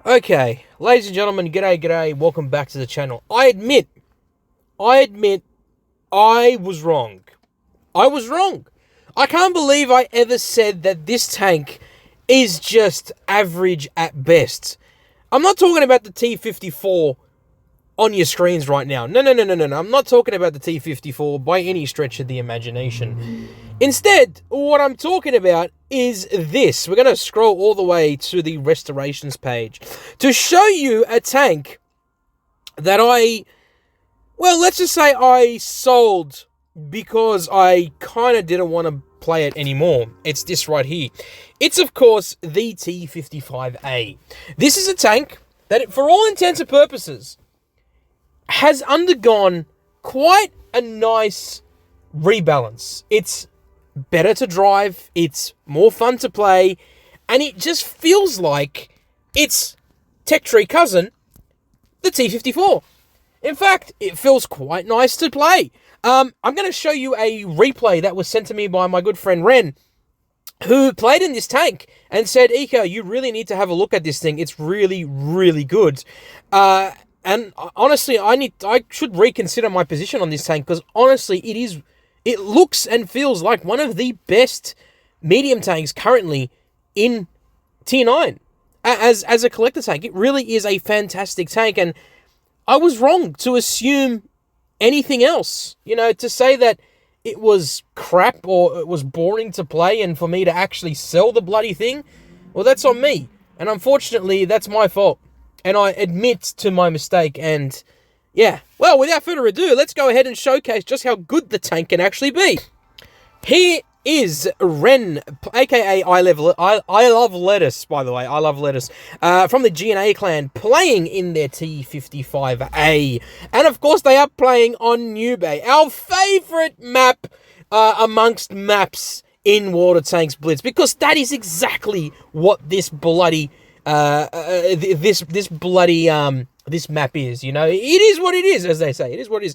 Okay, ladies and gentlemen, g'day, welcome back to the channel. I admit, I was wrong. I was wrong. I can't believe I ever said that this tank is just average at best. I'm not talking about the T-54 on your screens right now. No. I'm not talking about the T-54 by any stretch of the imagination. Instead, what I'm talking about is this. We're going to scroll all the way to the restorations page to show you a tank that let's just say I sold because I kind of didn't want to play it anymore. It's this right here. It's, of course, the T-55A. This is a tank that, for all intents and purposes, has undergone quite a nice rebalance. It's better to drive, it's more fun to play, and it just feels like its tech tree cousin, the T-54. In fact, it feels quite nice to play. I'm going to show you a replay that was sent to me by my good friend Ren, who played in this tank and said, Ika, you really need to have a look at this thing. It's really, really good. And honestly, I should reconsider my position on this tank, because honestly, it looks and feels like one of the best medium tanks currently in Tier 9 as a collector tank. It really is a fantastic tank, and I was wrong to assume anything else. To say that it was crap or it was boring to play and for me to actually sell the bloody thing, well, that's on me. And unfortunately, that's my fault. And I admit to my mistake, and yeah. Well, without further ado, let's go ahead and showcase just how good the tank can actually be. Here is Ren, aka I Love Lettuce, by the way. I Love Lettuce. From the GNA clan, playing in their T-55A. And of course, they are playing on New Bay, our favourite map amongst maps in World of Tanks Blitz, because that is exactly what this bloody this map is. It is what it is, as they say. It is what it is.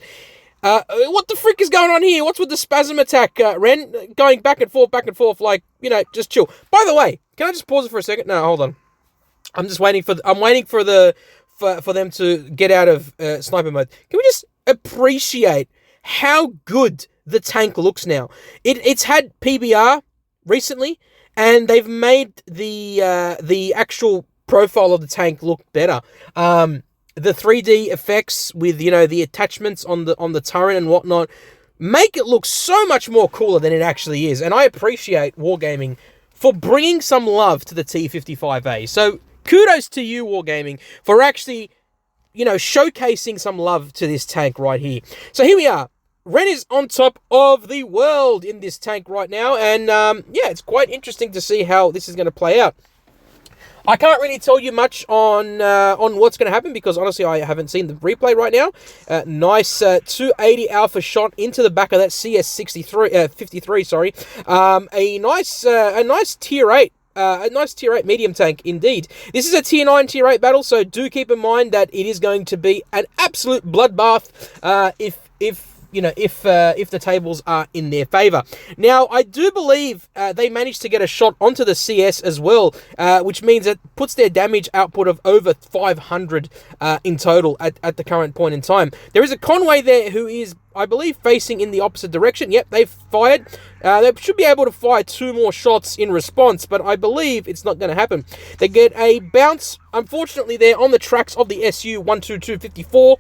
What the frick is going on here? What's with the spasm attack, Ren? Going back and forth, like, just chill. By the way, can I just pause it for a second? No, hold on. I'm just waiting for them to get out of sniper mode. Can we just appreciate how good the tank looks now? It's had PBR recently, and they've made the actual profile of the tank look better. The 3D effects with the attachments on the turret and whatnot make it look so much more cooler than it actually is. And I appreciate Wargaming for bringing some love to the T-55A. So kudos to you, Wargaming, for actually showcasing some love to this tank right here. So here we are. Ren is on top of the world in this tank right now, and yeah, it's quite interesting to see how this is going to play out. I can't really tell you much on what's going to happen, because honestly, I haven't seen the replay right now. Nice 280 alpha shot into the back of that CS53. Sorry, a nice tier 8. A nice tier 8 medium tank indeed. This is a tier 9, tier 8 battle, so do keep in mind that it is going to be an absolute bloodbath if the tables are in their favor. Now, I do believe they managed to get a shot onto the CS as well, which means it puts their damage output of over 500 in total at the current point in time. There is a Conway there who is, I believe, facing in the opposite direction. Yep, they've fired. They should be able to fire 2 more shots in response, but I believe it's not going to happen. They get a bounce, unfortunately, there on the tracks of the SU-12254.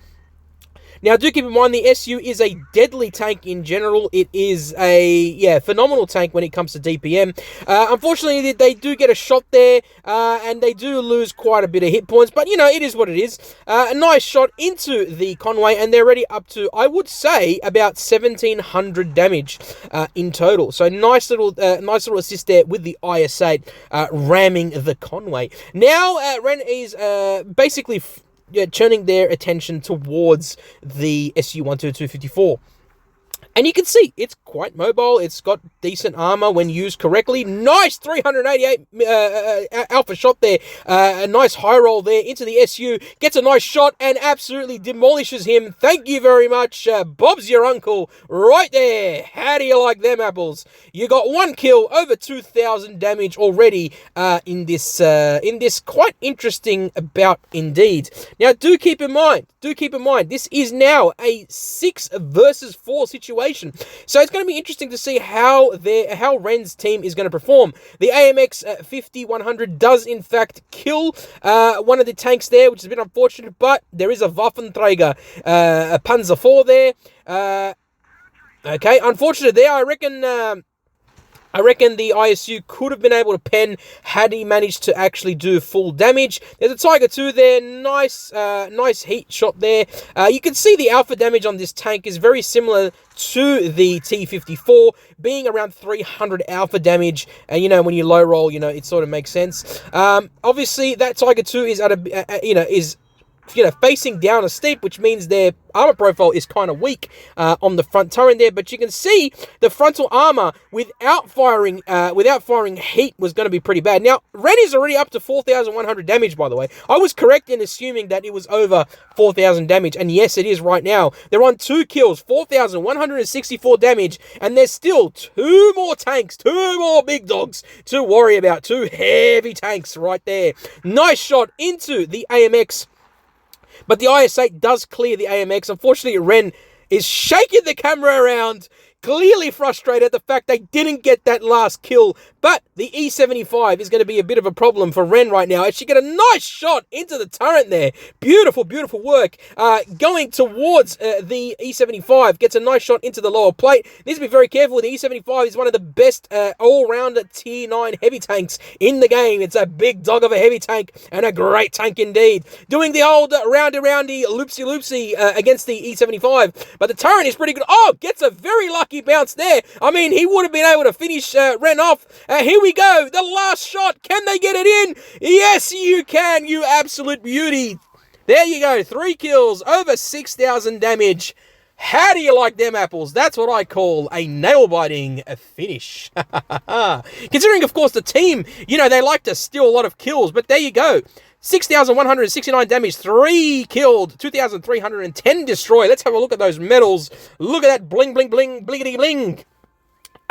Now, do keep in mind, the SU is a deadly tank in general. It is a, phenomenal tank when it comes to DPM. Unfortunately, they do get a shot there, and they do lose quite a bit of hit points, but, it is what it is. A nice shot into the Conway, and they're already up to, I would say, about 1,700 damage in total. So, nice little assist there with the IS-8 ramming the Conway. Now, Ren is basically turning their attention towards the SU-12254. And you can see it's quite mobile. It's got decent armor when used correctly. Nice 388 alpha shot there. A nice high roll there into the SU. Gets a nice shot and absolutely demolishes him. Thank you very much. Bob's your uncle right there. How do you like them apples? You got 1 kill, over 2,000 damage already in this quite interesting bout indeed. Now, do keep in mind, this is now a 6 versus 4 situation. So it's going to be interesting to see how Ren's team is going to perform. The AMX 50-100 does in fact kill one of the tanks there, which is a bit unfortunate, but there is a Waffenträger, a Panzer IV there. Okay, unfortunate there. I reckon the ISU could have been able to pen had he managed to actually do full damage. There's a Tiger 2 there. Nice heat shot there. You can see the alpha damage on this tank is very similar to the T-54, being around 300 alpha damage. And, when you low roll, it sort of makes sense. Obviously, that Tiger 2 is facing down a steep, which means their armor profile is kind of weak on the front turret there. But you can see the frontal armor without firing heat was going to be pretty bad. Now, Ren is already up to 4,100 damage, by the way. I was correct in assuming that it was over 4,000 damage, and yes, it is right now. They're on 2 kills, 4,164 damage, and there's still 2 more tanks, 2 more big dogs to worry about. 2 heavy tanks right there. Nice shot into the AMX. But the IS-8 does clear the AMX. Unfortunately, Ren is shaking the camera around, clearly frustrated at the fact they didn't get that last kill. But the E75 is going to be a bit of a problem for Ren right now, as she get a nice shot into the turret there. Beautiful, beautiful work. Going towards the E75, gets a nice shot into the lower plate. Needs to be very careful. The E75 is one of the best all-rounder Tier 9 heavy tanks in the game. It's a big dog of a heavy tank, and a great tank indeed. Doing the old roundy, loopsy against the E75. But the turret is pretty good. Oh, gets a very lucky bounce there. I mean, he would have been able to finish Ren off. Here we go. The last shot. Can they get it in? Yes, you can, you absolute beauty. There you go. 3 kills, over 6,000 damage. How do you like them apples? That's what I call a nail-biting finish. Considering, of course, the team, they like to steal a lot of kills, but there you go. 6,169 damage, 3 killed, 2,310 destroyed. Let's have a look at those medals. Look at that bling, bling, bling, bliggity, bling.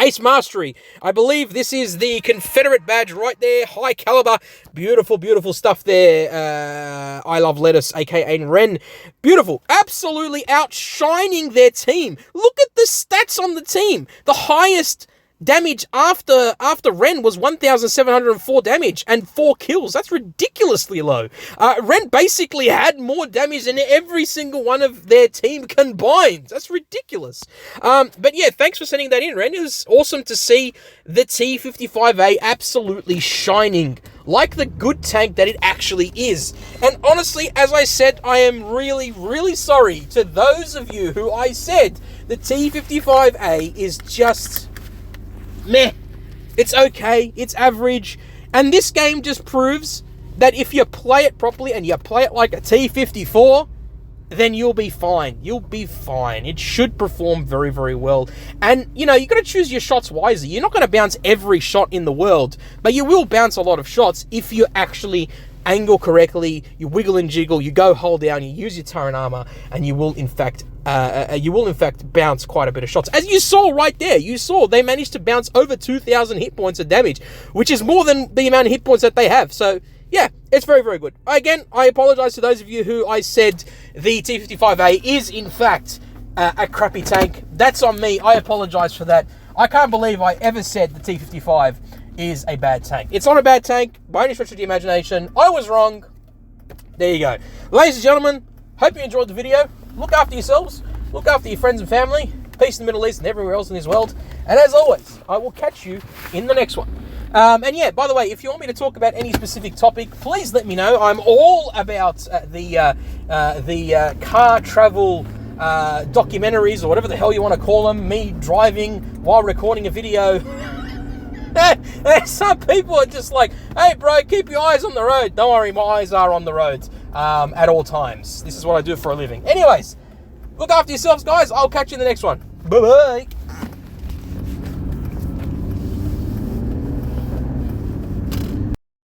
Ace Mastery. I believe this is the Confederate badge right there. High caliber. Beautiful, beautiful stuff there. I Love Lettuce, a.k.a. Ren. Beautiful. Absolutely outshining their team. Look at the stats on the team. The highest damage after Ren was 1,704 damage and 4 kills. That's ridiculously low. Ren basically had more damage than every single one of their team combined. That's ridiculous. But yeah, thanks for sending that in, Ren. It was awesome to see the T-55A absolutely shining like the good tank that it actually is. And honestly, as I said, I am really, really sorry to those of you who I said the T-55A is just meh. It's okay. It's average. And this game just proves that if you play it properly and you play it like a T-54, then you'll be fine. You'll be fine. It should perform very, very well. And, you got to choose your shots wisely. You're not going to bounce every shot in the world, but you will bounce a lot of shots if you actually angle correctly, you wiggle and jiggle, you go hold down, you use your turret armor, and you will in fact bounce quite a bit of shots. As you saw right there, they managed to bounce over 2,000 hit points of damage, which is more than the amount of hit points that they have. So yeah, it's very, very good. Again, I apologize to those of you who I said the T-55A is in fact a crappy tank. That's on me. I apologize for that. I can't believe I ever said the T-55 is a bad tank. It's not a bad tank by any stretch of the imagination. I was wrong. There you go. Ladies and gentlemen, hope you enjoyed the video. Look after yourselves. Look after your friends and family. Peace in the Middle East and everywhere else in this world. And as always, I will catch you in the next one. And yeah, by the way, if you want me to talk about any specific topic, please let me know. I'm all about the car travel documentaries, or whatever the hell you want to call them. Me driving while recording a video. Some people are just like, hey bro, keep your eyes on the road. Don't worry, my eyes are on the road at all times. This is what I do for a living. Anyways, look after yourselves, guys. I'll catch you in the next one. Bye-bye.